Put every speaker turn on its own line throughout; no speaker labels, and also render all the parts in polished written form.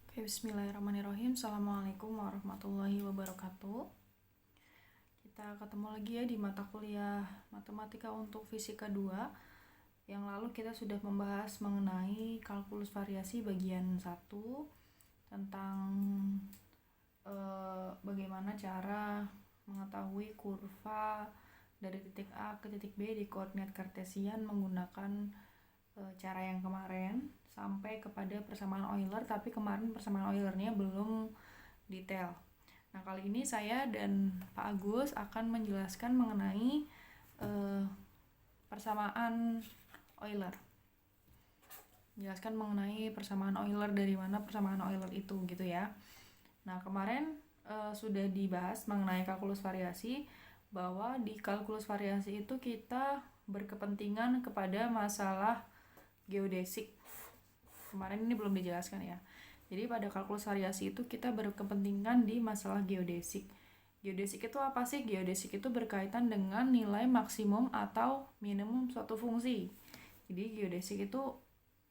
Oke, bismillahirrahmanirrahim. Assalamualaikum warahmatullahi wabarakatuh. Kita ketemu lagi ya di mata kuliah Matematika untuk Fisika 2. Yang lalu kita sudah membahas mengenai kalkulus variasi bagian 1 tentang bagaimana cara mengetahui kurva dari titik A ke titik B di koordinat kartesian menggunakan cara yang kemarin sampai kepada persamaan Euler, tapi kemarin persamaan Eulernya belum detail. Nah, kali ini saya dan Pak Agus akan menjelaskan mengenai persamaan Euler. Menjelaskan mengenai persamaan Euler, dari mana persamaan Euler itu gitu ya. Nah, kemarin sudah dibahas mengenai kalkulus variasi, bahwa di kalkulus variasi itu kita berkepentingan kepada masalah geodesik. Kemarin ini belum dijelaskan ya. Jadi pada kalkulus variasi itu kita berkepentingan di masalah geodesik. Geodesik itu apa sih? Geodesik itu berkaitan dengan nilai maksimum atau minimum suatu fungsi. Jadi geodesik itu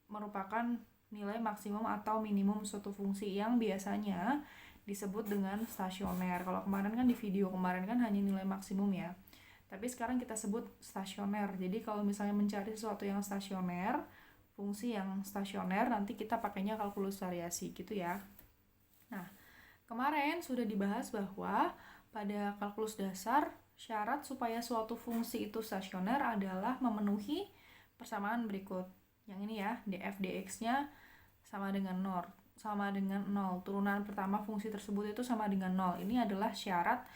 merupakan nilai maksimum atau minimum suatu fungsi yang biasanya disebut dengan stasioner. Kalau kemarin kan di video kemarin kan hanya nilai maksimum ya. Tapi sekarang kita sebut stasioner. Jadi kalau misalnya mencari sesuatu yang stasioner, fungsi yang stasioner, nanti kita pakainya kalkulus variasi gitu ya. Nah, kemarin sudah dibahas bahwa pada kalkulus dasar, syarat supaya suatu fungsi itu stasioner adalah memenuhi persamaan berikut. Yang ini ya, df dx-nya sama dengan 0. Turunan pertama fungsi tersebut itu sama dengan 0. Ini adalah syarat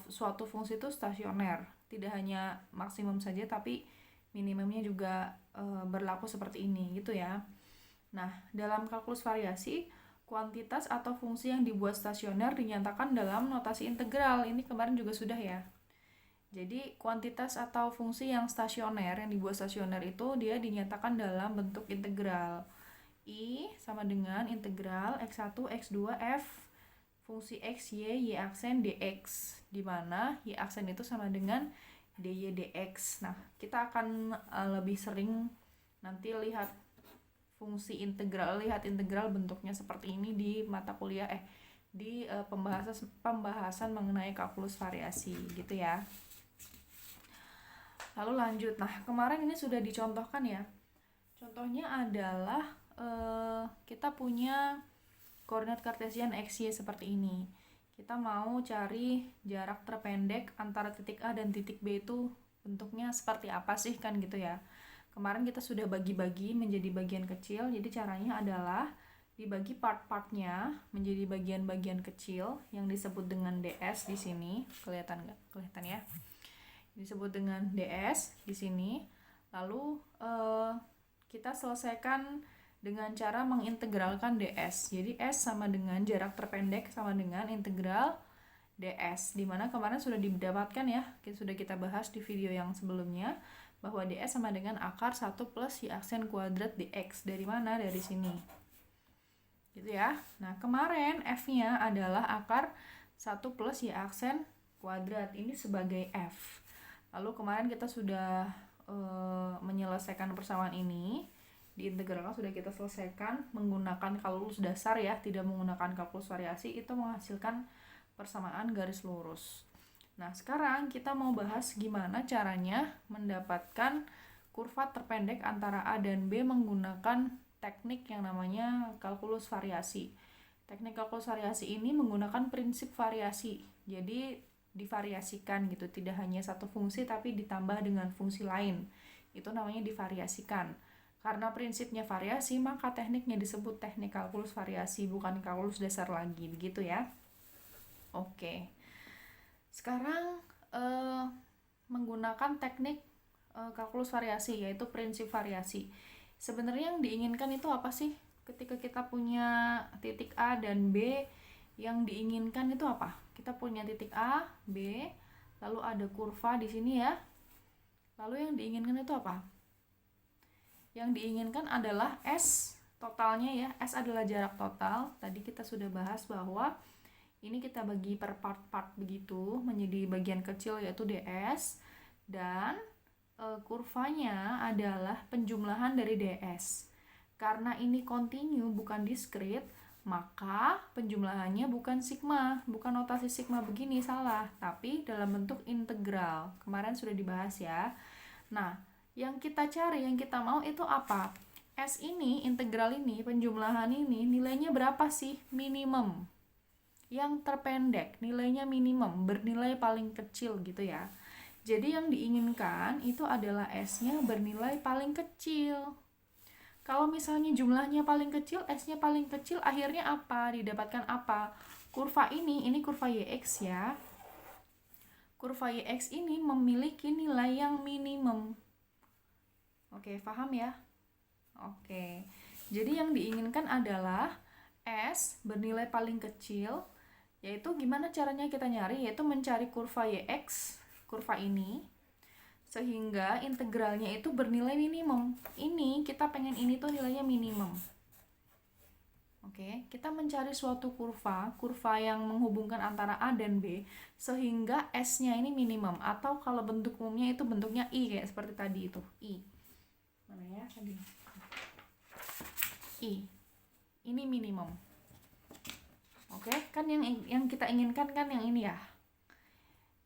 suatu fungsi itu stasioner. Tidak hanya maksimum saja, tapi minimumnya juga berlaku seperti ini gitu ya. Nah, dalam kalkulus variasi, kuantitas atau fungsi yang dibuat stasioner dinyatakan dalam notasi integral. Ini kemarin juga sudah ya. Jadi kuantitas atau fungsi yang stasioner, yang dibuat stasioner itu dia dinyatakan dalam bentuk integral. I sama dengan integral x1, x2, f fungsi x, y aksen dx, di mana y aksen itu sama dengan dy dx. Nah, kita akan lebih sering nanti lihat fungsi integral, lihat integral bentuknya seperti ini di mata kuliah di pembahasan mengenai kalkulus variasi gitu ya. Lalu lanjut. Nah, kemarin ini sudah dicontohkan ya. Contohnya adalah kita punya koordinat kartesian x, y seperti ini. Kita mau cari jarak terpendek antara titik A dan titik B itu bentuknya seperti apa sih kan gitu ya. Kemarin kita sudah bagi-bagi menjadi bagian kecil. Jadi caranya adalah dibagi part-partnya menjadi bagian-bagian kecil yang disebut dengan ds di sini. Kelihatan nggak? Kelihatan ya. Disebut dengan ds di sini. Lalu kita selesaikan dengan cara mengintegralkan ds. Jadi S sama dengan jarak terpendek sama dengan integral ds, dimana kemarin sudah didapatkan ya, sudah kita bahas di video yang sebelumnya, bahwa ds sama dengan akar 1 plus y aksen kuadrat dx. Dari mana? Dari sini gitu ya. Nah, kemarin f-nya adalah akar 1 plus y aksen kuadrat, ini sebagai f. Lalu kemarin kita sudah menyelesaikan persamaan ini. Di integralnya sudah kita selesaikan menggunakan kalkulus dasar ya, tidak menggunakan kalkulus variasi, itu menghasilkan persamaan garis lurus. Nah, sekarang kita mau bahas gimana caranya mendapatkan kurva terpendek antara A dan B menggunakan teknik yang namanya kalkulus variasi. Teknik kalkulus variasi ini menggunakan prinsip variasi. Jadi divariasikan gitu, tidak hanya satu fungsi tapi ditambah dengan fungsi lain. Itu namanya divariasikan. Karena prinsipnya variasi, maka tekniknya disebut teknik kalkulus variasi, bukan kalkulus dasar lagi, begitu ya. Oke. Sekarang menggunakan teknik kalkulus variasi, yaitu prinsip variasi. Sebenarnya yang diinginkan itu apa sih? Ketika kita punya titik A dan B, yang diinginkan itu apa? Kita punya titik A, B, lalu ada kurva di sini ya. Lalu yang diinginkan itu apa? Yang diinginkan adalah S totalnya ya. S adalah jarak total. Tadi kita sudah bahas bahwa ini kita bagi per part-part begitu menjadi bagian kecil, yaitu ds, dan kurvanya adalah penjumlahan dari ds. Karena ini kontinu bukan diskrit, maka penjumlahannya bukan sigma, bukan notasi sigma begini, salah, tapi dalam bentuk integral. Kemarin sudah dibahas ya. Nah, yang kita cari, yang kita mau itu apa? S ini, integral ini, penjumlahan ini, nilainya berapa sih? Minimum. Yang terpendek, nilainya minimum, bernilai paling kecil gitu ya. Jadi yang diinginkan itu adalah S-nya bernilai paling kecil. Kalau misalnya jumlahnya paling kecil, S-nya paling kecil, akhirnya apa? Didapatkan apa? Kurva ini kurva YX ya. Kurva YX ini memiliki nilai yang minimum. Oke, paham ya? Oke. Jadi yang diinginkan adalah S bernilai paling kecil, yaitu gimana caranya kita nyari? Yaitu mencari kurva YX, kurva ini, sehingga integralnya itu bernilai minimum. Ini kita pengen ini tuh nilainya minimum. Oke, kita mencari suatu kurva yang menghubungkan antara A dan B, sehingga S-nya ini minimum, atau kalau bentuk umumnya itu bentuknya I, kayak seperti tadi itu, I. Mana ya tadi? I. Ini minimum. Oke, kan yang kita inginkan kan yang ini ya.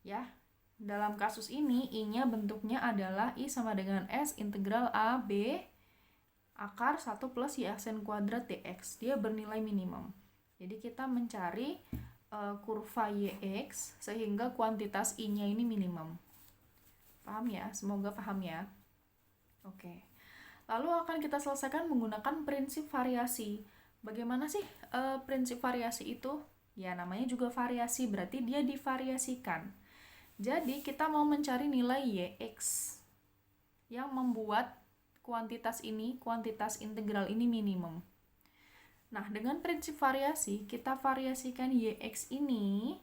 Ya. Dalam kasus ini, I-nya bentuknya adalah I sama dengan S integral A, B, akar 1 plus Y aksen kuadrat dx. Dia bernilai minimum. Jadi kita mencari kurva YX sehingga kuantitas I-nya ini minimum. Paham ya? Semoga paham ya. Oke. Lalu akan kita selesaikan menggunakan prinsip variasi. Bagaimana sih prinsip variasi itu? Ya, namanya juga variasi, berarti dia divariasikan. Jadi kita mau mencari nilai YX yang membuat kuantitas ini, kuantitas integral ini minimum. Nah, dengan prinsip variasi, kita variasikan YX ini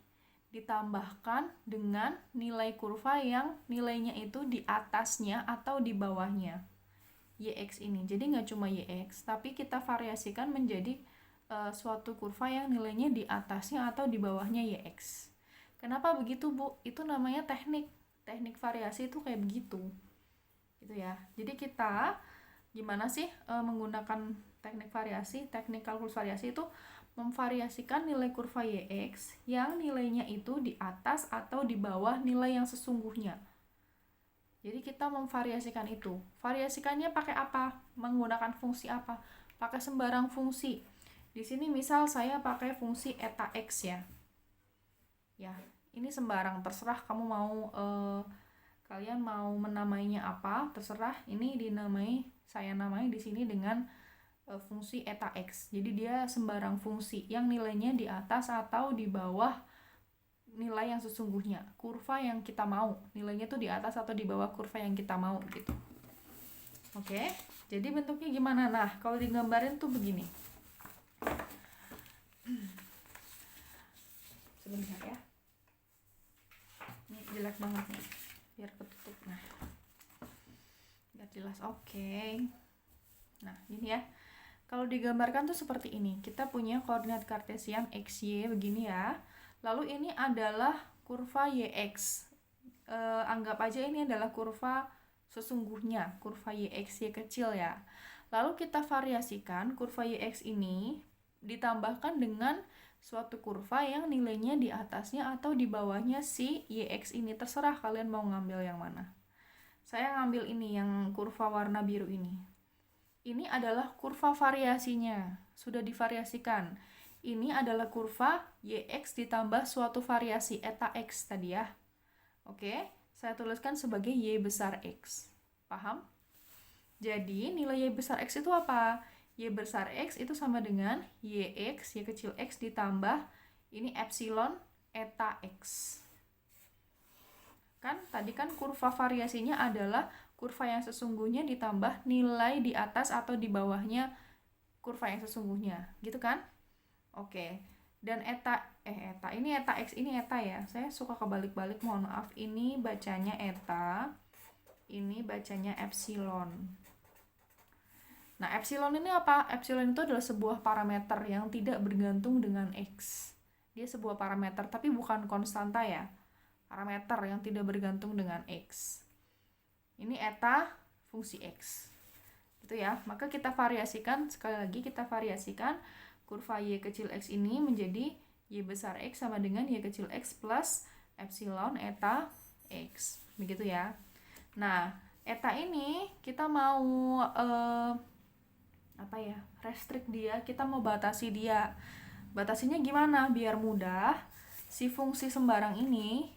ditambahkan dengan nilai kurva yang nilainya itu di atasnya atau di bawahnya YX ini. Jadi nggak cuma YX, tapi kita variasikan menjadi suatu kurva yang nilainya di atasnya atau di bawahnya YX. Kenapa begitu, Bu? Itu namanya teknik variasi itu kayak begitu. Gitu ya. Jadi kita gimana sih menggunakan teknik variasi? Teknik kalkulus variasi itu memvariasikan nilai kurva YX yang nilainya itu di atas atau di bawah nilai yang sesungguhnya. Jadi kita memvariasikan itu. Variasikannya pakai apa? Menggunakan fungsi apa? Pakai sembarang fungsi. Di sini misal saya pakai fungsi eta x ya. Ya, ini sembarang, terserah kamu mau kalian mau menamainya apa, terserah. Ini saya namai di sini dengan fungsi eta x. Jadi dia sembarang fungsi yang nilainya di atas atau di bawah nilai yang sesungguhnya. Kurva yang kita mau, nilainya tuh di atas atau di bawah kurva yang kita mau gitu. Oke. Jadi bentuknya gimana? Nah, kalau digambarin tuh begini. Sebentar ya. Ini jelek banget nih, biar ketutup. Nah, biar jelas. Oke. Nah, gini ya. Kalau digambarkan tuh seperti ini. Kita punya koordinat kartesian XY begini ya. Lalu ini adalah kurva YX. Anggap aja ini adalah kurva sesungguhnya, kurva YX Y kecil ya. Lalu kita variasikan kurva YX ini ditambahkan dengan suatu kurva yang nilainya di atasnya atau di bawahnya si YX ini. Terserah kalian mau ngambil yang mana. Saya ngambil ini, yang kurva warna biru ini. Ini adalah kurva variasinya, sudah divariasikan. Ini adalah kurva YX ditambah suatu variasi eta x tadi ya. Oke, saya tuliskan sebagai Y besar X. Paham? Jadi nilai Y besar X itu apa? Y besar X itu sama dengan YX, Y kecil X ditambah ini epsilon eta X. Kan tadi kan kurva variasinya adalah kurva yang sesungguhnya ditambah nilai di atas atau di bawahnya kurva yang sesungguhnya. Gitu kan? Oke. Dan ini eta X, ini eta ya. Saya suka kebalik-balik, mohon maaf. Ini bacanya eta, ini bacanya epsilon. Nah, epsilon ini apa? Epsilon itu adalah sebuah parameter yang tidak bergantung dengan X. Dia sebuah parameter, tapi bukan konstanta ya. Parameter yang tidak bergantung dengan X. Ini eta fungsi X. Gitu ya. Maka kita variasikan, sekali lagi kita variasikan kurva Y kecil X ini menjadi Y besar X sama dengan Y kecil X plus epsilon eta X. Begitu ya. Nah, eta ini kita mau restrict dia, kita mau batasi dia. Batasinya gimana? Biar mudah, si fungsi sembarang ini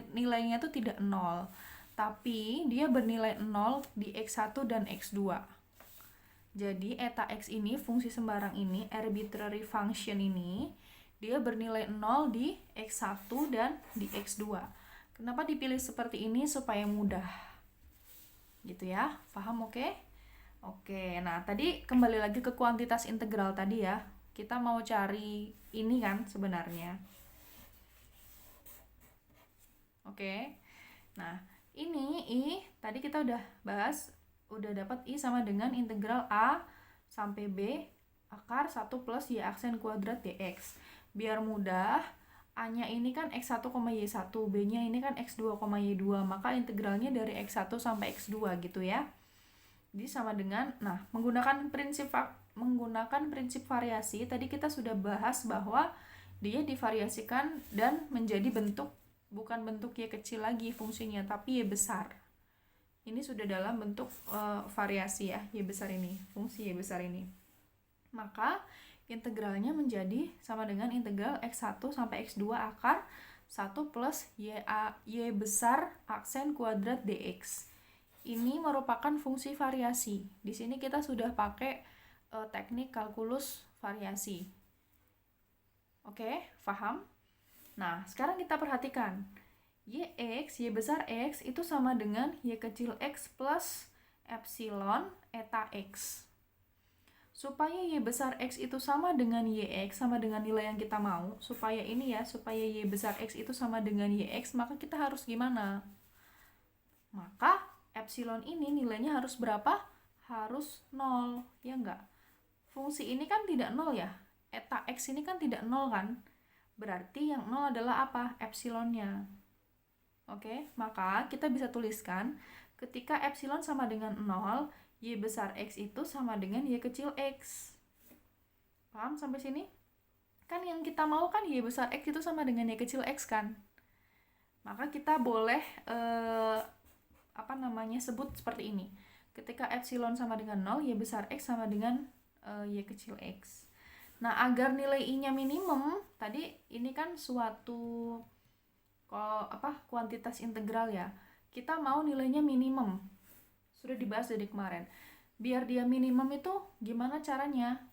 nilainya tuh tidak 0, tapi dia bernilai 0 di X1 dan X2. Jadi eta X ini, fungsi sembarang ini, arbitrary function ini, dia bernilai 0 di X1 dan di X2. Kenapa dipilih seperti ini? Supaya mudah. Gitu ya, paham? Oke? Oke, nah tadi kembali lagi ke kuantitas integral tadi ya. Kita mau cari ini kan sebenarnya. Oke, nah ini I, tadi kita udah bahas, udah dapat I sama dengan integral A sampai B akar 1 plus Y aksen kuadrat dx. Biar mudah, A-nya ini kan X1, Y1, B-nya ini kan X2, Y2, maka integralnya dari X1 sampai X2 gitu ya. Jadi sama dengan, nah menggunakan prinsip variasi, tadi kita sudah bahas bahwa dia divariasikan dan menjadi bentuk, bukan bentuk Y kecil lagi fungsinya, tapi Y besar. Ini sudah dalam bentuk variasi ya, Y besar ini, fungsi Y besar ini. Maka integralnya menjadi sama dengan integral X1 sampai X2 akar 1 plus Y besar aksen kuadrat dx. Ini merupakan fungsi variasi. Di sini kita sudah pakai teknik kalkulus variasi. Oke, paham? Nah, sekarang kita perhatikan. Y besar X itu sama dengan Y kecil X plus epsilon eta X. Supaya Y besar X itu sama dengan YX, sama dengan nilai yang kita mau, supaya Y besar X itu sama dengan YX, maka kita harus gimana? Maka epsilon ini nilainya harus berapa? Harus 0, ya enggak? Fungsi ini kan tidak 0 ya, eta X ini kan tidak 0 kan? Berarti yang 0 adalah apa? Epsilonnya. Oke, maka kita bisa tuliskan ketika epsilon sama dengan 0, Y besar X itu sama dengan Y kecil X. Paham sampai sini? Kan yang kita mau kan Y besar X itu sama dengan Y kecil X kan? Maka kita boleh sebut seperti ini. Ketika epsilon sama dengan 0, Y besar X sama dengan Y kecil X. Nah, agar nilai I-nya minimum, tadi ini kan suatu kuantitas integral ya. Kita mau nilainya minimum. Sudah dibahas dari kemarin. Biar dia minimum itu gimana caranya?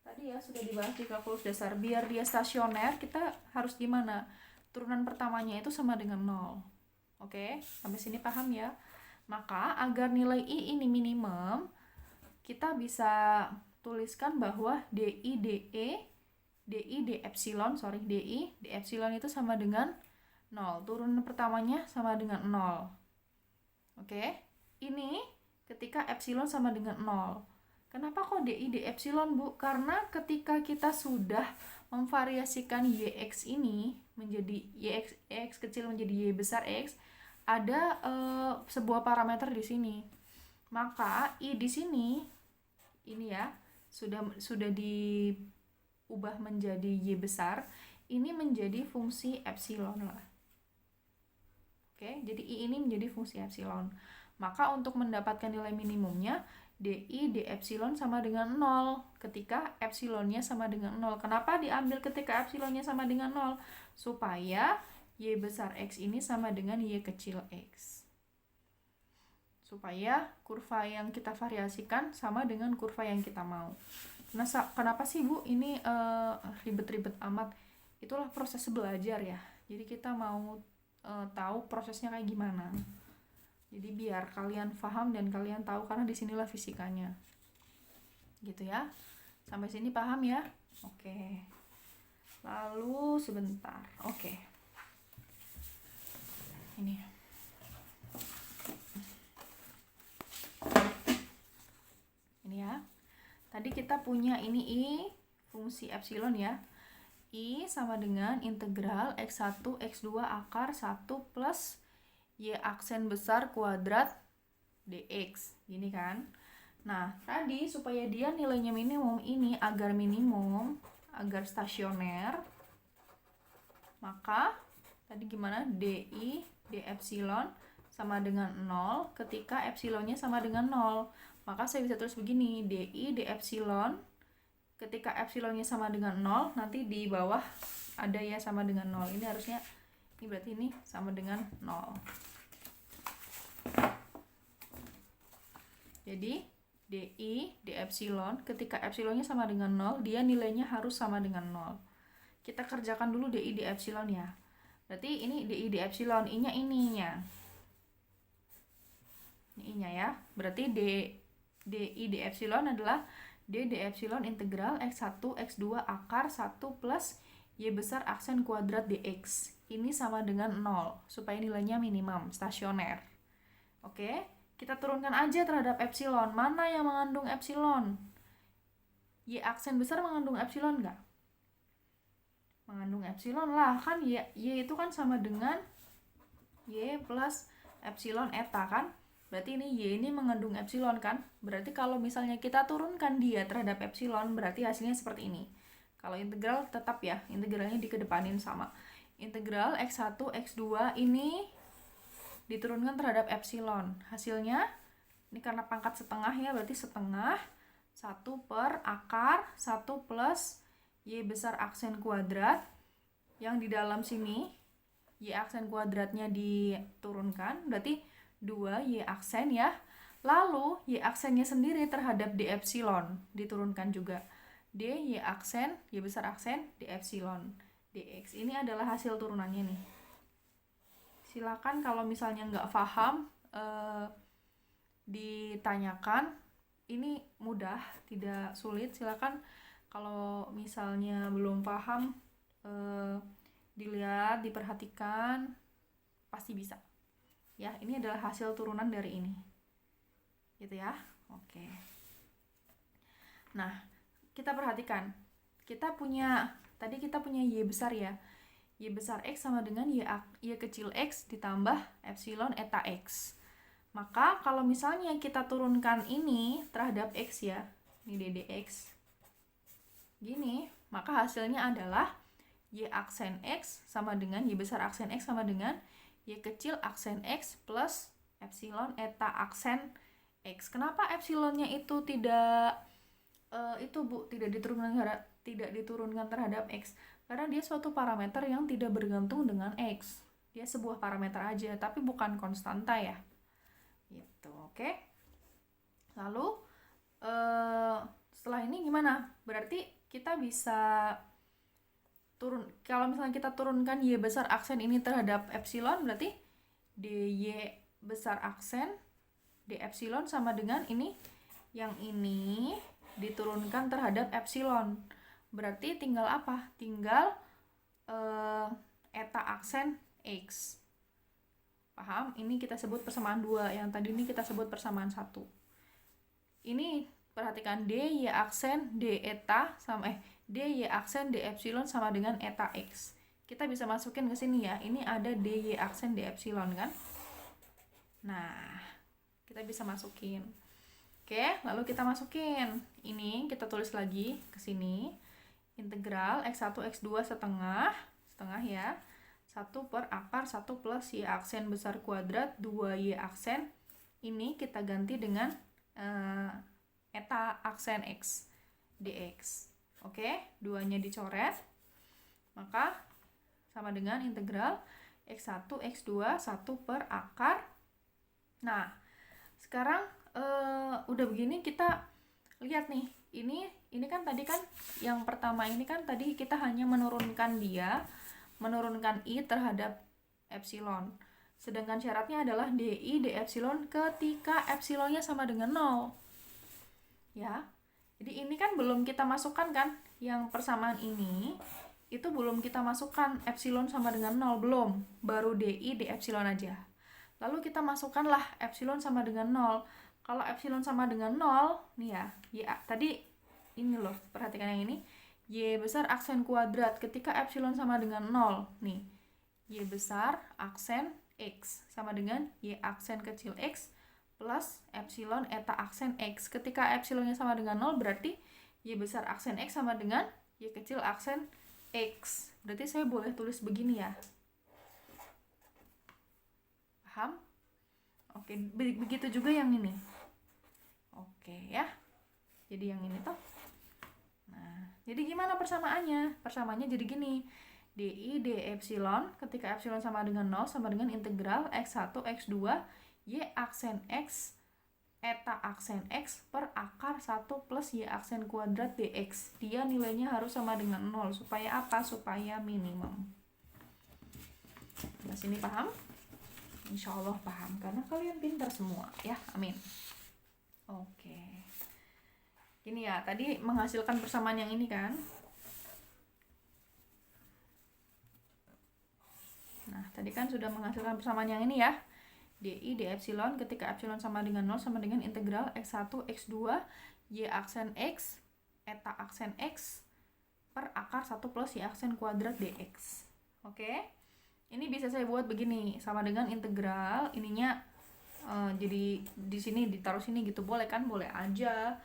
Tadi ya sudah dibahas di kalkulus dasar. Biar dia stasioner, kita harus gimana? Turunan pertamanya itu sama dengan 0. Oke, sampai sini paham ya? Maka agar nilai I ini minimum, kita bisa tuliskan bahwa DI D epsilon itu sama dengan 0. Turunan pertamanya sama dengan 0. Oke, ini ketika epsilon sama dengan 0. Kenapa kok DI D epsilon, Bu? Karena ketika kita sudah memvariasikan YX ini menjadi YX kecil menjadi Y besar X, ada sebuah parameter di sini. Maka I di sini ini ya sudah diubah menjadi Y besar, ini menjadi fungsi epsilon lah. Oke, jadi I ini menjadi fungsi epsilon. Maka untuk mendapatkan nilai minimumnya, DI D epsilon sama dengan 0 ketika epsilonnya sama dengan 0. Kenapa diambil ketika epsilonnya sama dengan 0? Supaya Y besar X ini sama dengan Y kecil X. Supaya kurva yang kita variasikan sama dengan kurva yang kita mau. Kenapa sih, Bu, ini ribet-ribet amat? Itulah proses belajar ya. Jadi kita mau tahu prosesnya kayak gimana. Jadi biar kalian paham dan kalian tahu, karena disinilah fisikanya. Gitu ya. Sampai sini paham ya? Oke. Lalu sebentar. Oke. Ini. Ini ya. Tadi kita punya ini I, fungsi epsilon ya. I sama dengan integral X1, X2 akar 1 plus Y aksen besar kuadrat dx. Gini kan. Nah, tadi supaya dia nilainya minimum, ini agar minimum, agar stasioner, maka tadi gimana? DI d epsilon sama dengan 0 ketika epsilonnya sama dengan 0. Maka saya bisa tulis begini, DI d epsilon ketika epsilonnya sama dengan 0, nanti di bawah ada ya sama dengan 0. Ini harusnya, ini berarti ini sama dengan 0. Jadi DI d epsilon ketika epsilonnya sama dengan 0, dia nilainya harus sama dengan 0. Kita kerjakan dulu DI d epsilon ya. Berarti ini DI d epsilon, I-nya ininya. Ini I-nya ya. Berarti DI d epsilon adalah D d epsilon integral x1 x2 akar 1 plus y besar aksen kuadrat dx. Ini sama dengan 0 supaya nilainya minimum, stasioner. Oke, kita turunkan aja terhadap epsilon. Mana yang mengandung epsilon? Y aksen besar mengandung epsilon nggak? Mengandung epsilon lah, kan y itu kan sama dengan y plus epsilon eta kan? Berarti ini y ini mengandung epsilon kan? Berarti kalau misalnya kita turunkan dia terhadap epsilon, berarti hasilnya seperti ini. Kalau integral tetap ya, integralnya dikedepanin sama. Integral x1, x2 ini diturunkan terhadap epsilon. Hasilnya, ini karena pangkat setengah ya, berarti setengah 1 per akar 1 plus y besar aksen kuadrat. Yang di dalam sini, y aksen kuadratnya diturunkan, berarti 2y aksen ya. Lalu y aksennya sendiri terhadap d epsilon diturunkan juga. D y aksen, y besar aksen, d epsilon dx. Ini adalah hasil turunannya nih. Silakan kalau misalnya nggak paham, ditanyakan. Ini mudah, tidak sulit. Silakan kalau misalnya belum paham, dilihat, diperhatikan, pasti bisa. Ya, ini adalah hasil turunan dari ini. Gitu ya. Oke. Nah, kita perhatikan. Tadi kita punya y besar ya. Y besar x sama dengan y kecil x ditambah epsilon eta x. Maka kalau misalnya kita turunkan ini terhadap x ya, ini ddx, gini, maka hasilnya adalah y aksen x sama dengan y besar aksen x sama dengan y kecil aksen x plus epsilon eta aksen x. Kenapa epsilonnya itu tidak diturunkan terhadap x? Karena dia suatu parameter yang tidak bergantung dengan x. Dia sebuah parameter aja, tapi bukan konstanta ya. Gitu, oke? Lalu setelah ini gimana? Berarti kita bisa kalau misalnya kita turunkan y besar aksen ini terhadap epsilon, berarti dy besar aksen d epsilon sama dengan ini, yang ini diturunkan terhadap epsilon. Berarti tinggal apa? Tinggal eta aksen x. Paham? Ini kita sebut persamaan 2, yang tadi ini kita sebut persamaan 1. Ini perhatikan d y aksen d eta sama d y aksen d epsilon sama dengan eta x. Kita bisa masukin ke sini ya. Ini ada d y aksen d epsilon kan? Nah, kita bisa masukin. Oke, lalu kita masukin. Ini kita tulis lagi ke sini. Integral x1 x2 setengah ya. 1 per akar 1 plus y aksen besar kuadrat 2y aksen. Ini kita ganti dengan eta aksen x dx. Oke, 2-nya dicoret. Maka sama dengan integral x1 x2 1 per akar. Nah, sekarang udah begini kita lihat nih. Ini kan tadi kan yang pertama ini kan tadi kita hanya menurunkan i terhadap epsilon. Sedangkan syaratnya adalah di d epsilon ketika epsilonnya sama dengan 0. Ya. Jadi ini kan belum kita masukkan kan, yang persamaan ini itu belum kita masukkan epsilon sama dengan 0, belum. Baru di d epsilon aja. Lalu kita masukkanlah epsilon sama dengan 0. Kalau epsilon sama dengan 0, nih ya, tadi ini loh, perhatikan yang ini. Y besar aksen kuadrat ketika epsilon sama dengan 0. Nih, y besar aksen x sama dengan y aksen kecil x plus epsilon eta aksen X. Ketika epsilonnya sama dengan 0, berarti Y besar aksen X sama dengan Y kecil aksen X. Berarti saya boleh tulis begini ya. Paham? Oke, begitu juga yang ini. Oke ya. Jadi yang ini tuh. Nah, jadi gimana persamaannya? Persamaannya jadi gini. DI D epsilon, ketika epsilon sama dengan 0, sama dengan integral X1, X2, Y aksen X, eta aksen X per akar 1 plus Y aksen kuadrat DX. Dia nilainya harus sama dengan 0. Supaya apa? Supaya minimum. Nah, sini paham? Insya Allah paham, karena kalian pintar semua ya, amin. Oke, gini ya, tadi menghasilkan persamaan yang ini kan. Nah, tadi kan sudah menghasilkan persamaan yang ini ya. DI D epsilon, ketika epsilon sama dengan 0, sama dengan integral X1, X2, Y aksen X, eta aksen X per akar 1 plus Y aksen kuadrat DX. Oke. Ini bisa saya buat begini, sama dengan integral ininya jadi di sini ditaruh sini gitu, boleh kan? Boleh aja.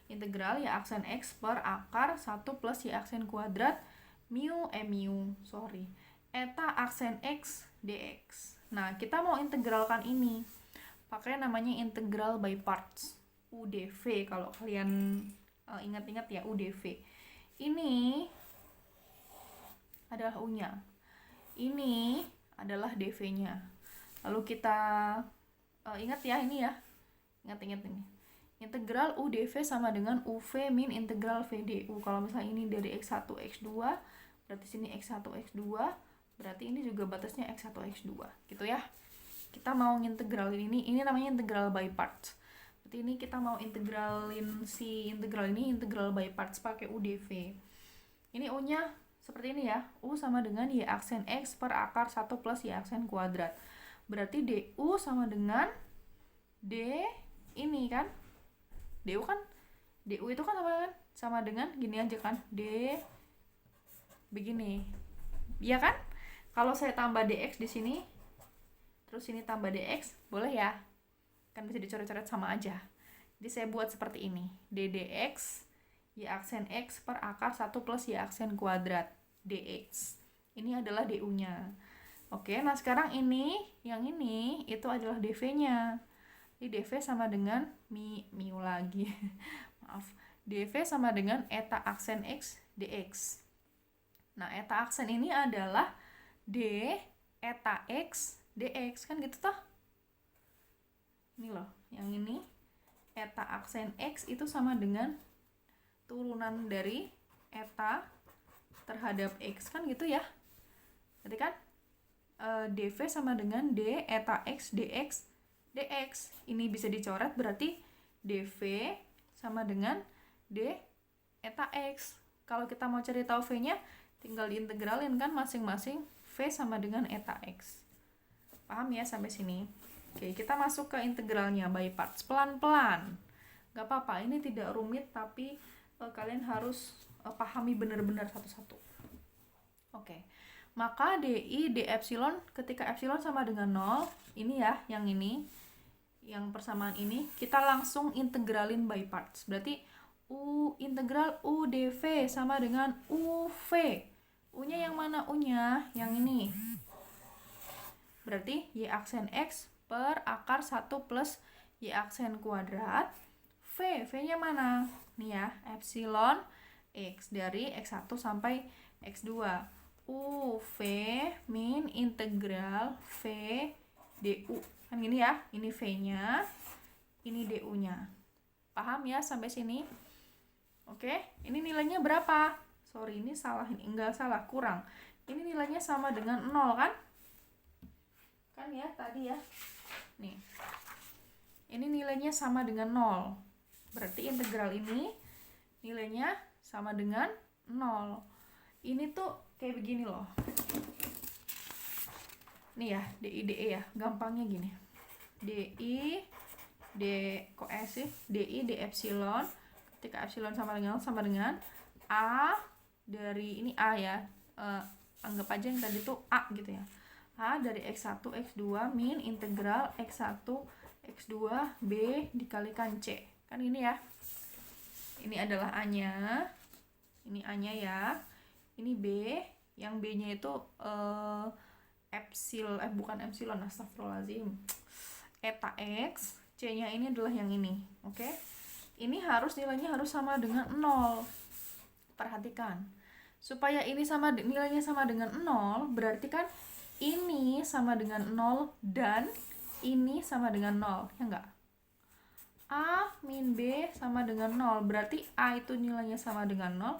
Integral Y aksen X per akar 1 plus Y aksen kuadrat eta aksen X dx. Nah, kita mau integralkan ini pakai namanya integral by parts, UDV. Kalau kalian ingat-ingat ya, UDV. Ini adalah U-nya, ini adalah DV-nya. Lalu kita ingat ya ini ya, ingat-ingat ini. Integral UDV sama dengan UV min integral VDU. Kalau misalnya ini dari X1, X2, berarti sini X1, X2, berarti ini juga batasnya X1, X2, gitu ya. Kita mau ngintegralin ini namanya integral by parts. Berarti ini kita mau integralin si integral ini, integral by parts pakai UDV. Ini U-nya seperti ini ya, U sama dengan Y aksen X per akar 1 plus Y aksen kuadrat. Berarti DU sama dengan D ini kan, DU kan, DU itu kan sama dengan gini aja kan, D begini, ya kan? Kalau saya tambah DX di sini, terus ini tambah DX, boleh ya? Kan bisa dicoret-coret sama aja. Jadi saya buat seperti ini, DDX, Y aksen X per akar 1 plus Y aksen kuadrat, DX. Ini adalah DU-nya. Oke, nah sekarang ini, yang ini, itu adalah DV-nya. Jadi DV sama dengan mu lagi. Maaf. DV sama dengan eta aksen X dx. Nah, eta aksen ini adalah D eta X dx, kan gitu toh. Ini loh, yang ini eta aksen X itu sama dengan turunan dari eta terhadap X, kan gitu ya. Berarti kan DV sama dengan D eta X dx dx. Ini bisa dicoret, berarti DV sama dengan D eta X. Kalau kita mau cari tahu V-nya, tinggal diintegralin kan masing-masing. V sama dengan eta X. Paham ya sampai sini? Oke, kita masuk ke integralnya by parts. Pelan-pelan. Gak apa-apa, ini tidak rumit, tapi kalian harus pahami benar-benar satu-satu. Oke, maka DI D epsilon ketika epsilon sama dengan 0, ini ya, yang ini, yang persamaan ini, kita langsung integralin by parts. Berarti integral UDV sama dengan UV. U-nya yang mana? U-nya yang ini. Berarti Y aksen X per akar 1 plus Y aksen kuadrat. V-nya mana? Nih ya, epsilon X dari X1 sampai X2. UV min integral V DU. Kan gini ya, ini V-nya, ini DU-nya. Paham ya sampai sini? Oke, ini nilainya berapa? Sorry, ini salah, ini enggak salah, kurang. Ini nilainya sama dengan 0 kan? Kan ya, tadi ya. Nih. Ini nilainya sama dengan 0. Berarti integral ini nilainya sama dengan 0. Ini tuh kayak begini loh. Nih ya, DI DE ya, gampangnya gini. DI D kok S sih? DI D epsilon ketika epsilon sama dengan A dari ini A ya. Anggap aja yang tadi tuh A gitu ya. A dari X1 X2 min integral X1 X2 B dikalikan C. Kan ini ya. Ini adalah A-nya. Ini A-nya ya. Ini B, yang B-nya itu bukan epsilon, astagfirullahaladzim. Eta X, C-nya ini adalah yang ini. Oke. Ini nilainya harus sama dengan 0. Perhatikan. Supaya ini nilainya sama dengan 0, berarti kan ini sama dengan 0 dan ini sama dengan 0, ya enggak? A min B sama dengan 0, berarti A itu nilainya sama dengan 0,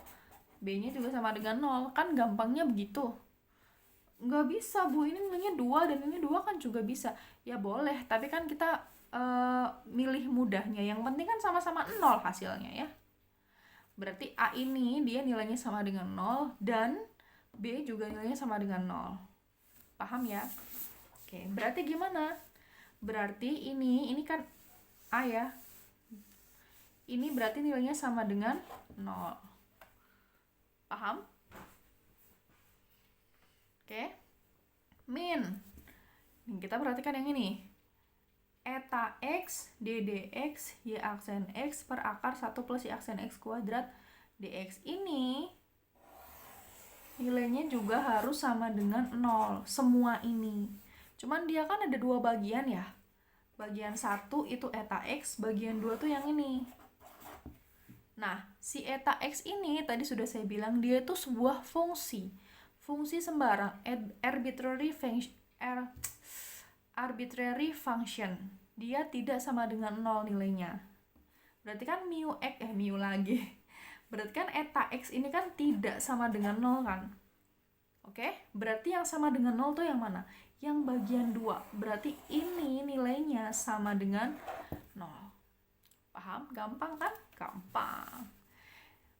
B-nya juga sama dengan 0, kan gampangnya begitu. Nggak bisa, Bu, ini nilainya 2 dan ini 2 kan juga bisa. Ya boleh, tapi kan kita milih mudahnya, yang penting kan sama-sama 0 hasilnya ya. Berarti A ini dia nilainya sama dengan 0 dan B juga nilainya sama dengan 0. Paham ya? Oke, berarti gimana? Berarti ini kan A ya. Ini berarti nilainya sama dengan 0. Paham? Oke. Min. Kita perhatikan yang ini. Eta X ddx y aksen X per akar 1 plus y aksen X kuadrat dx. Ini nilainya juga harus sama dengan 0. Semua ini. Cuman dia kan ada 2 bagian ya. Bagian 1 itu eta X, bagian 2 tuh yang ini. Nah, si eta X ini tadi sudah saya bilang dia itu sebuah fungsi. Fungsi sembarang, arbitrary function. Dia tidak sama dengan 0 nilainya. Berarti kan mu lagi. Berarti kan eta X ini kan tidak sama dengan 0 kan? Oke, berarti yang sama dengan 0 tuh yang mana? Yang bagian 2. Berarti ini nilainya sama dengan 0. Paham? Gampang kan? Gampang.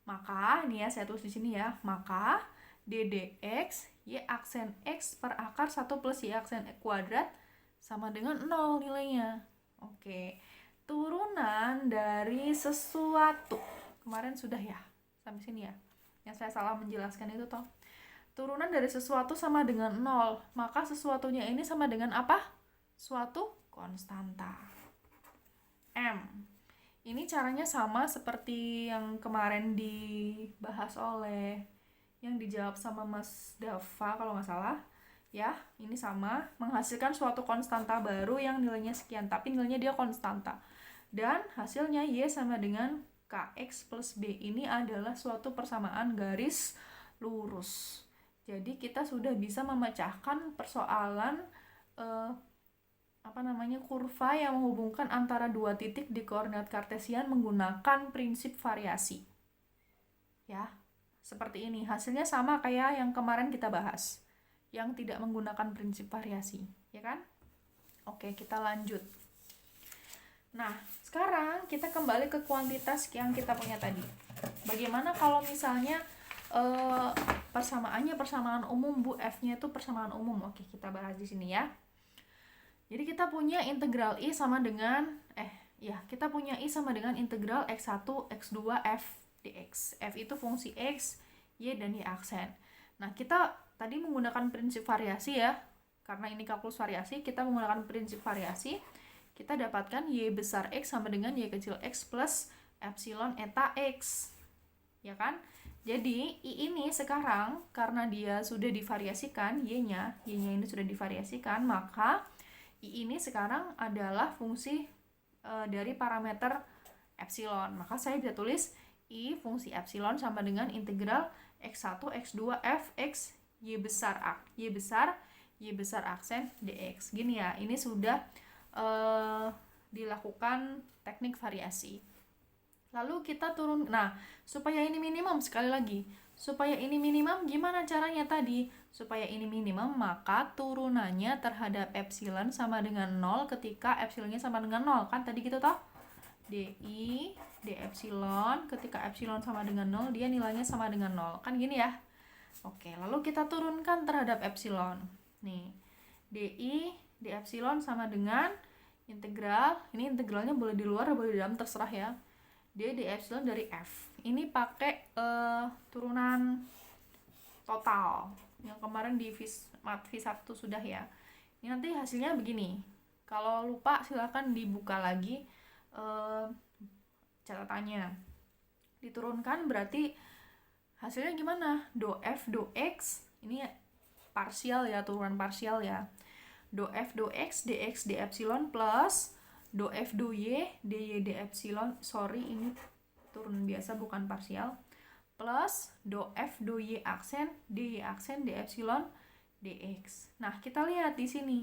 Maka, ini ya saya tulis di sini ya. Maka ddx y aksen X per akar 1 plus y aksen kuadrat sama dengan 0 nilainya. Oke. Turunan dari sesuatu. Kemarin sudah ya, sampai sini ya. Yang saya salah menjelaskan itu toh. Turunan dari sesuatu sama dengan 0. Maka sesuatunya ini sama dengan apa? Suatu konstanta. M. Ini caranya sama seperti yang kemarin dibahas oleh, yang dijawab sama Mas Dava kalau nggak salah. Ya, ini sama, menghasilkan suatu konstanta baru yang nilainya sekian, tapi nilainya dia konstanta. Dan hasilnya Y sama dengan KX plus B. Ini adalah suatu persamaan garis lurus. Jadi kita sudah bisa memecahkan persoalan kurva yang menghubungkan antara 2 titik di koordinat kartesian menggunakan prinsip variasi. Ya, seperti ini. Hasilnya sama kayak yang kemarin kita bahas, yang tidak menggunakan prinsip variasi, ya kan? Oke, kita lanjut. Nah, sekarang kita kembali ke kuantitas yang kita punya tadi. Bagaimana kalau misalnya persamaannya persamaan umum, Bu? F-nya itu persamaan umum. Oke, kita bahas di sini ya. Jadi kita punya integral I sama dengan kita punya I sama dengan integral X1 X2 F dx. F itu fungsi X, Y dan Y aksen. Nah, kita tadi menggunakan prinsip variasi ya. Karena ini kalkulus variasi, kita menggunakan prinsip variasi. Kita dapatkan Y besar X sama dengan Y kecil X plus epsilon eta X. Ya kan? Jadi, I ini sekarang, karena dia sudah divariasikan, Y-nya ini sudah divariasikan, maka I ini sekarang adalah fungsi dari parameter epsilon. Maka saya bisa tulis I fungsi epsilon sama dengan integral X1, X2, F, X, Y besar aksen dx. Gini ya, ini sudah dilakukan teknik variasi. Lalu kita turun, nah supaya ini minimum, sekali lagi, supaya ini minimum gimana caranya tadi? Supaya ini minimum, maka turunannya terhadap epsilon sama dengan 0 ketika epsilonnya sama dengan 0, kan tadi gitu toh? DI, D epsilon, ketika epsilon sama dengan 0, dia nilainya sama dengan 0, kan gini ya? Oke, lalu kita turunkan terhadap epsilon. Nih, DI, D epsilon sama dengan integral, ini integralnya boleh di luar, boleh di dalam, terserah ya. D epsilon dari F. Ini pakai turunan total. Yang kemarin di mat V1 sudah ya. Ini nanti hasilnya begini. Kalau lupa silakan dibuka lagi catatannya. Diturunkan berarti hasilnya gimana? Do F do X, ini parsial ya, turunan parsial ya. Do F do X dx d epsilon plus do F do Y dy d epsilon, sorry ini turunan biasa bukan parsial, plus do F do Y aksen dy aksen d epsilon dx. Nah, kita lihat di sini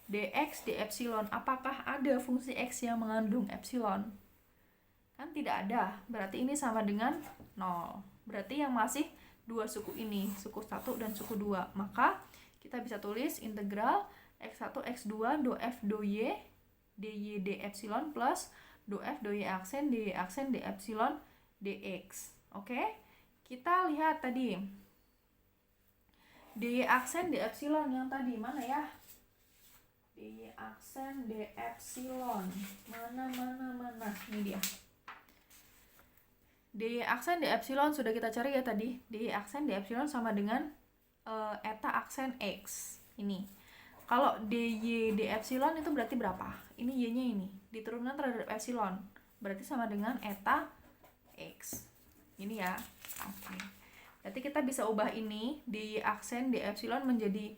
dx d epsilon, apakah ada fungsi x yang mengandung epsilon? Kan tidak ada, berarti ini sama dengan 0. Berarti yang masih dua suku ini, suku 1 dan suku 2. Maka kita bisa tulis integral x1 x2 do F do Y dy d epsilon plus do F do Y aksen dy aksen d epsilon dx. Oke? Kita lihat tadi dy aksen d epsilon yang tadi mana ya? Dy aksen d epsilon. Mana. Ini dia. Dy aksen d epsilon sudah kita cari ya tadi. Dy aksen d epsilon sama dengan eta aksen x. Ini. Kalau dy d epsilon itu berarti berapa? Ini y-nya ini. Diturunkan terhadap epsilon. Berarti sama dengan eta x. Ini ya. Oke. Berarti kita bisa ubah ini dy aksen d epsilon menjadi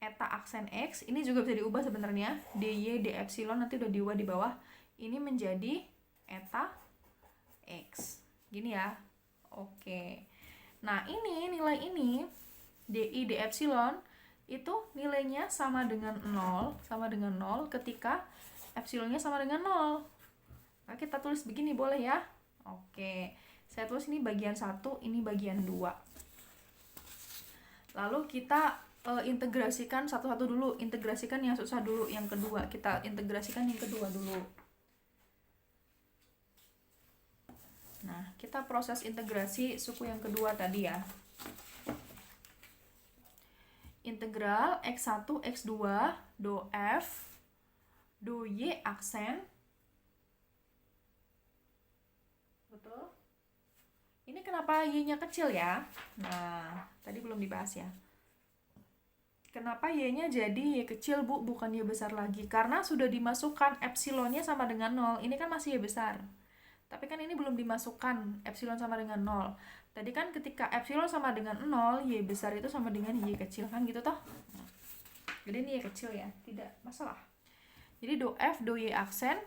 eta aksen x. Ini juga bisa diubah sebenarnya. dy d epsilon nanti udah diubah di bawah. Ini menjadi eta x. Gini ya. Oke. Nah, ini nilai ini dy d epsilon itu nilainya sama dengan 0 ketika epsilonnya sama dengan 0. Nah, kita tulis begini boleh ya? Oke. Saya tulis ini bagian 1, ini bagian 2. Lalu kita integrasikan satu-satu dulu. Integrasikan yang susah dulu, yang kedua. Kita integrasikan yang kedua dulu. Nah, kita proses integrasi suku yang kedua tadi ya. Integral x1 x2 do F do Y aksen. Betul? Ini kenapa Y-nya kecil ya? Nah, tadi belum dibahas ya. Kenapa Y-nya jadi Y kecil, Bu? Bukan Y besar lagi. Karena sudah dimasukkan epsilonnya sama dengan 0. Ini kan masih Y besar. Tapi kan ini belum dimasukkan epsilon sama dengan 0. Tadi kan ketika epsilon sama dengan 0, Y besar itu sama dengan Y kecil kan gitu toh. Jadi ini Y kecil ya, tidak masalah. Jadi do F do Y aksen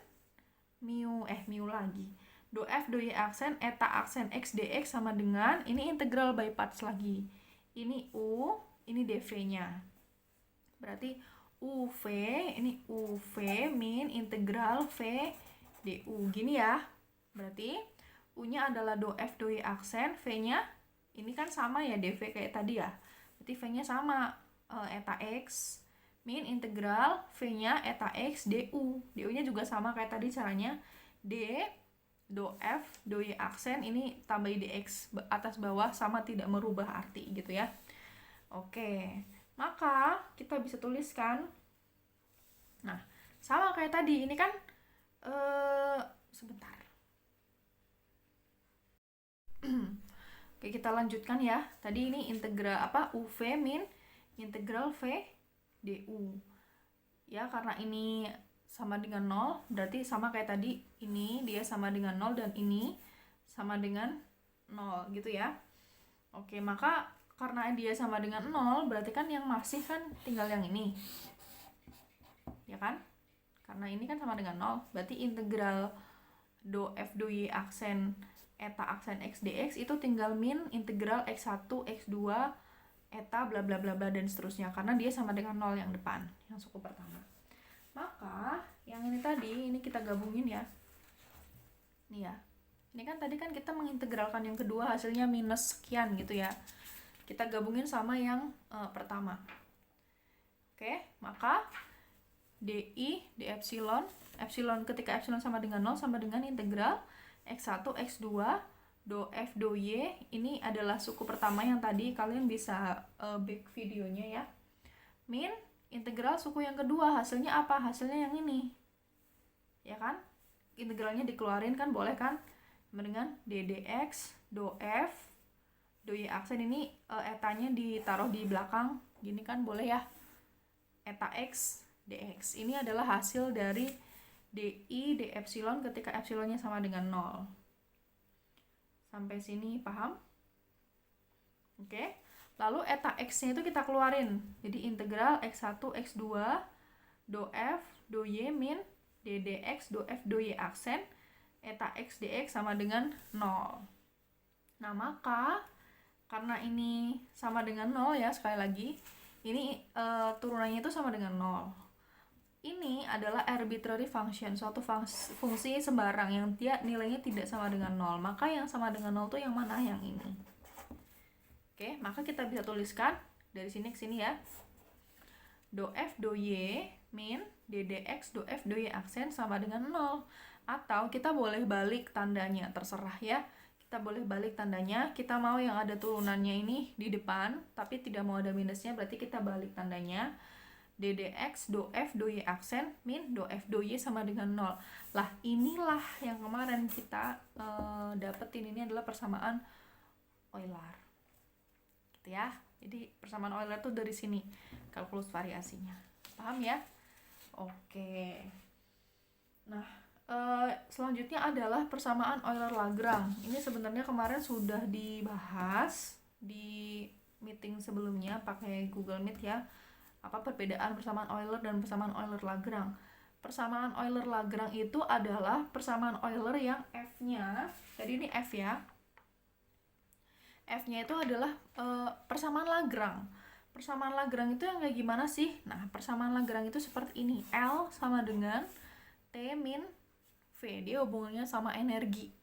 mu lagi. Do F do Y aksen eta aksen x dx sama dengan, ini integral by parts lagi. Ini U, ini dv-nya. Berarti UV, ini UV min integral V du. Gini ya. Berarti U-nya adalah do F do Y aksen, V-nya ini kan sama ya dv kayak tadi ya. Berarti V-nya sama eta x min integral V-nya eta x du. Du-nya juga sama kayak tadi caranya. D do F do Y aksen, ini tambah dx atas bawah sama tidak merubah arti gitu ya. Oke. Maka kita bisa tuliskan, nah sama kayak tadi, ini kan sebentar. Oke, kita lanjutkan ya. Tadi ini integral UV min integral V du. Ya, karena ini sama dengan 0, berarti sama kayak tadi, ini dia sama dengan 0 dan ini sama dengan 0 gitu ya. Oke, maka karena dia sama dengan 0, berarti kan yang masih kan tinggal yang ini. Ya kan? Karena ini kan sama dengan 0, berarti integral do F do Y aksen eta aksen x dx itu tinggal min integral x1 x2 eta bla bla bla bla dan seterusnya, karena dia sama dengan 0 yang depan, yang suku pertama. Maka yang ini tadi, ini kita gabungin ya. Nih ya. Ini kan tadi kan kita mengintegralkan yang kedua, hasilnya minus sekian gitu ya. Kita gabungin sama yang pertama. Oke, maka di epsilon ketika epsilon sama dengan 0 sama dengan integral x1 x2 do F do Y. Ini adalah suku pertama yang tadi, kalian bisa back videonya ya. Min integral suku yang kedua, hasilnya apa? Hasilnya yang ini. Ya kan? Integralnya dikeluarin kan, boleh kan? Sama dengan ddx do F do Y aksen, ini etanya ditaruh di belakang. Gini kan boleh ya? Eta x dx. Ini adalah hasil dari di epsilon ketika epsilonnya sama dengan 0. Sampai sini paham? Oke. Lalu eta x-nya itu kita keluarin. Jadi integral x1, x2, do f, do y min d dx, do f, do y aksen, eta x dx sama dengan 0. Nah, maka karena ini sama dengan 0 ya, sekali lagi, ini turunannya itu sama dengan 0. Ini adalah arbitrary function, suatu fungsi sembarang yang dia nilainya tidak sama dengan 0. Maka yang sama dengan 0 itu yang mana? Yang ini. Oke, maka kita bisa tuliskan dari sini ke sini ya. Do f do y min d dx do f do y aksen sama dengan 0. Atau kita boleh balik tandanya, terserah ya. Kita boleh balik tandanya, kita mau yang ada turunannya ini di depan, tapi tidak mau ada minusnya, berarti kita balik tandanya. D dx do f do y aksen min do f do y sama dengan 0. Lah, inilah yang kemarin kita dapetin, ini adalah persamaan Euler. Gitu ya. Jadi persamaan Euler tuh dari sini kalkulus variasinya. Paham ya? Oke. Nah, selanjutnya adalah persamaan Euler-Lagrange. Ini sebenarnya kemarin sudah dibahas di meeting sebelumnya pakai Google Meet ya. Apa perbedaan persamaan Euler dan persamaan Euler-Lagrange? Persamaan Euler-Lagrange itu adalah persamaan Euler yang f-nya, jadi ini f ya. F-nya itu adalah persamaan Lagrange. Persamaan Lagrange itu yang kayak gimana sih? Nah, persamaan Lagrange itu seperti ini. L sama dengan T min V. Dia hubungannya sama energi.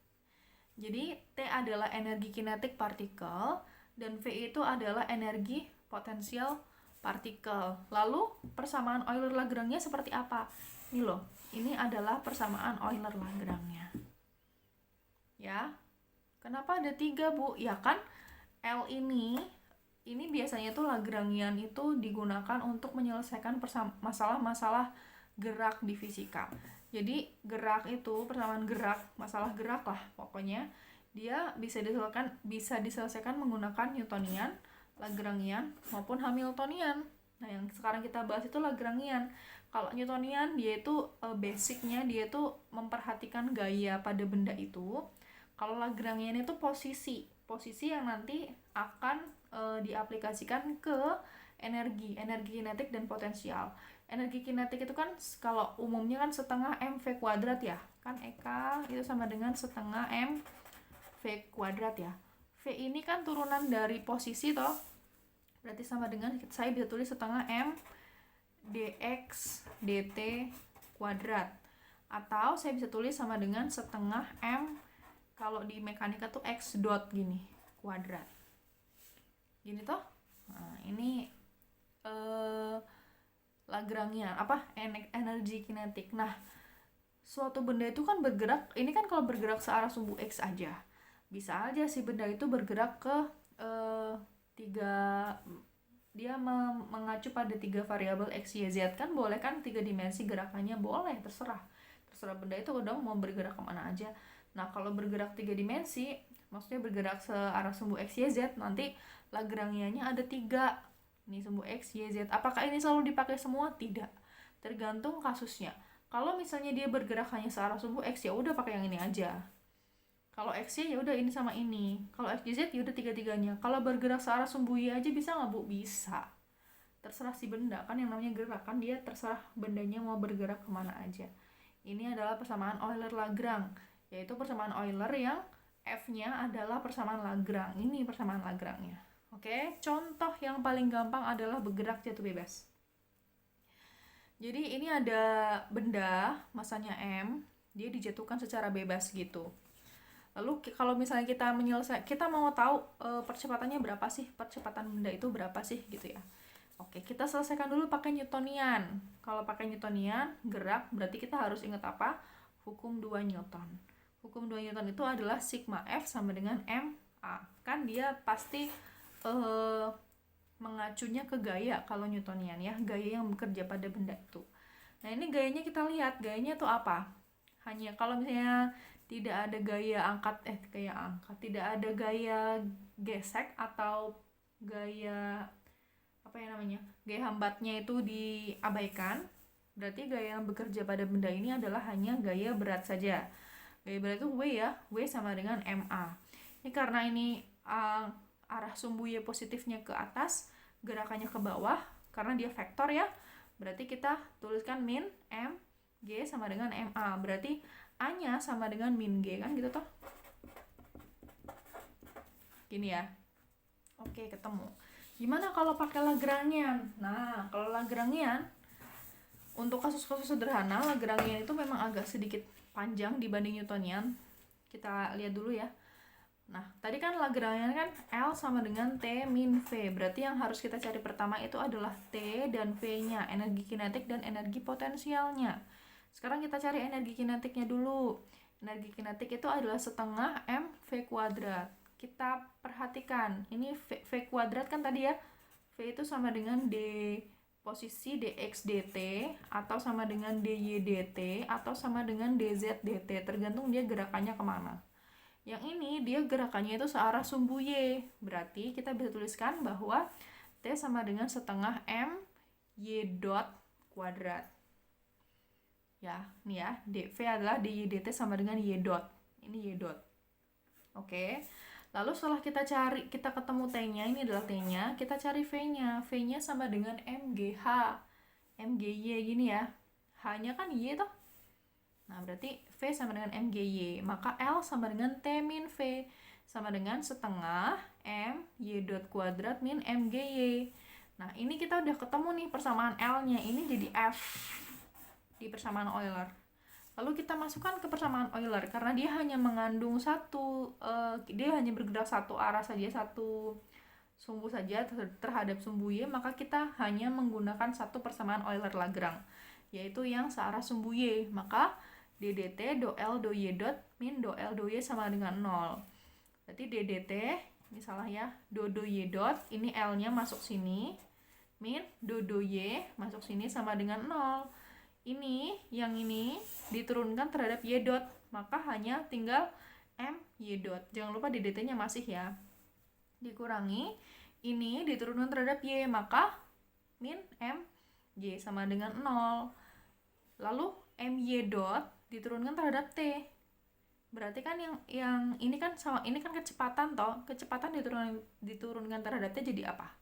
Jadi, T adalah energi kinetik partikel, dan V itu adalah energi potensial partikel. Lalu, persamaan Euler-Lagrange-nya seperti apa? Ini loh, ini adalah persamaan Euler-Lagrange-nya. Ya, kenapa ada 3, Bu? Ya kan, L ini biasanya tuh Lagrangian itu digunakan untuk menyelesaikan masalah-masalah gerak di fisika. Jadi gerak itu, persamaan gerak, masalah gerak lah pokoknya, dia bisa diselesaikan menggunakan Newtonian, Lagrangian maupun Hamiltonian. Nah, yang sekarang kita bahas itu Lagrangian. Kalau Newtonian, dia itu basicnya dia itu memperhatikan gaya pada benda itu. Kalau Lagrangian itu posisi yang nanti akan diaplikasikan ke energi kinetik dan potensial. Energi kinetik itu kan kalau umumnya kan setengah mv kuadrat ya, kan EK itu sama dengan setengah mv kuadrat ya. V ini kan turunan dari posisi toh, berarti sama dengan, saya bisa tulis setengah m dx dt kuadrat, atau saya bisa tulis sama dengan setengah m, kalau di mekanika tuh x dot gini kuadrat gini toh. Nah, ini Lagrangian apa, energi kinetik. Nah, suatu benda itu kan bergerak, ini kan kalau bergerak searah sumbu x aja, bisa aja si benda itu bergerak ke dia mengacu pada 3 variabel x, y, z, kan boleh kan, 3 dimensi gerakannya boleh, terserah benda itu dong mau bergerak kemana aja. Nah, kalau bergerak 3 dimensi, maksudnya bergerak searah sumbu x, y, z, nanti Lagrangiannya ada 3. Ini sumbu x, y, z. Apakah ini selalu dipakai semua? Tidak. Tergantung kasusnya. Kalau misalnya dia bergerak hanya searah sumbu x, ya udah pakai yang ini aja. Kalau x, y, ya udah ini sama ini. Kalau x, y, z, ya udah 3-3-nya. Kalau bergerak searah sumbu y aja bisa nggak, Bu? Bisa. Terserah si benda, kan yang namanya gerak, kan dia terserah bendanya mau bergerak kemana aja. Ini adalah persamaan Euler-Lagrange, yaitu persamaan Euler yang F-nya adalah persamaan Lagrange. Ini persamaan Lagrange-nya. Oke, contoh yang paling gampang adalah bergerak jatuh bebas. Jadi ini ada benda masanya M, dia dijatuhkan secara bebas gitu. Lalu kalau misalnya kita mau tahu percepatannya berapa sih, percepatan benda itu berapa sih gitu ya. Oke, kita selesaikan dulu pakai Newtonian. Kalau pakai Newtonian, gerak, berarti kita harus ingat apa? Hukum 2 Newton. Hukum 2 Newton itu adalah sigma F sama dengan MA. Kan dia pasti mengacunya ke gaya kalau Newtonian ya, gaya yang bekerja pada benda itu. Nah, ini gayanya kita lihat, gayanya itu apa? Hanya kalau misalnya tidak ada gaya tidak ada gaya gesek atau gaya gaya hambatnya itu diabaikan, Berarti gaya yang bekerja pada benda ini adalah hanya gaya berat saja. Gaya berat itu W ya, W sama dengan MA. Ini karena ini arah sumbu Y positifnya ke atas, gerakannya ke bawah, karena dia vektor ya. Berarti kita tuliskan min M G sama dengan MA. Berarti A-nya sama dengan min G, kan gitu toh. Gini ya. Oke, ketemu. Gimana kalau pakai Lagrangian? Nah, kalau Lagrangian, untuk kasus-kasus sederhana, Lagrangian itu memang agak sedikit panjang dibanding Newtonian. Kita lihat dulu ya. Nah, tadi kan Lagrangian kan L sama dengan T min V. Berarti yang harus kita cari pertama itu adalah T dan V-nya, energi kinetik dan energi potensialnya. Sekarang kita cari energi kinetiknya dulu. Energi kinetik itu adalah setengah mv kuadrat. Kita perhatikan, ini v kuadrat kan tadi ya. V itu sama dengan D posisi dx dt, atau sama dengan dy dt, atau sama dengan dz dt, tergantung dia gerakannya kemana. Yang ini dia gerakannya itu searah sumbu Y, berarti kita bisa tuliskan bahwa T sama dengan setengah m y dot kuadrat. Ya, nih ya, dv adalah dy dt sama dengan y dot, ini y dot. Oke. Lalu setelah kita ketemu T-nya, ini adalah T-nya, kita cari V-nya. V-nya sama dengan MGH. MGY gini ya. H-nya kan Y toh. Nah, berarti V sama dengan MGY. Maka L sama dengan T min V. Sama dengan setengah M Y dot kuadrat min MGY. Nah, ini kita udah ketemu nih persamaan L-nya. Ini jadi F di persamaan Euler. Lalu kita masukkan ke persamaan Euler karena dia hanya mengandung dia hanya bergerak satu arah saja, satu sumbu saja terhadap sumbu Y, maka kita hanya menggunakan satu persamaan Euler-Lagrange, yaitu yang searah sumbu Y. Maka ddt do L do Y dot min do L do Y sama dengan 0. Berarti ddt, ini salah ya, do Y dot, ini L-nya masuk sini, min do Y masuk sini sama dengan 0. Yang ini diturunkan terhadap Y dot, maka hanya tinggal M Y dot. Jangan lupa ddt-nya masih ya. Dikurangi, ini diturunkan terhadap Y, maka min M Y sama dengan 0. Lalu M Y dot diturunkan terhadap T. Berarti kan yang ini kan sama, ini kan kecepatan toh. Kecepatan diturunkan terhadap T jadi apa?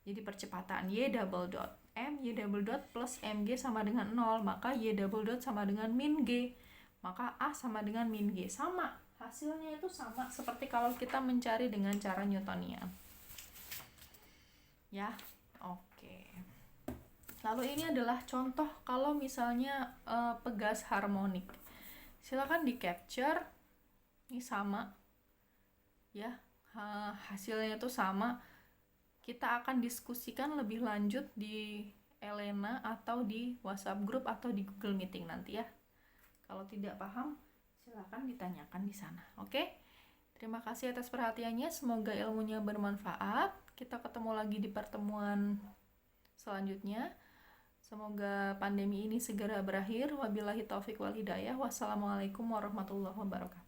Jadi percepatan Y double dot. M Y double dot plus MG sama dengan 0, maka Y double dot sama dengan min G, maka A sama dengan min G. Sama, hasilnya itu sama seperti kalau kita mencari dengan cara Newtonian ya. Oke. Lalu ini adalah contoh kalau misalnya pegas harmonik. Silakan di capture. Ini sama ya, hasilnya itu sama. Kita akan diskusikan lebih lanjut di Elena atau di WhatsApp group atau di Google Meeting nanti ya. Kalau tidak paham, silakan ditanyakan di sana. Oke? Terima kasih atas perhatiannya. Semoga ilmunya bermanfaat. Kita ketemu lagi di pertemuan selanjutnya. Semoga pandemi ini segera berakhir. Wabillahi taufik wal hidayah. Wassalamualaikum warahmatullahi wabarakatuh.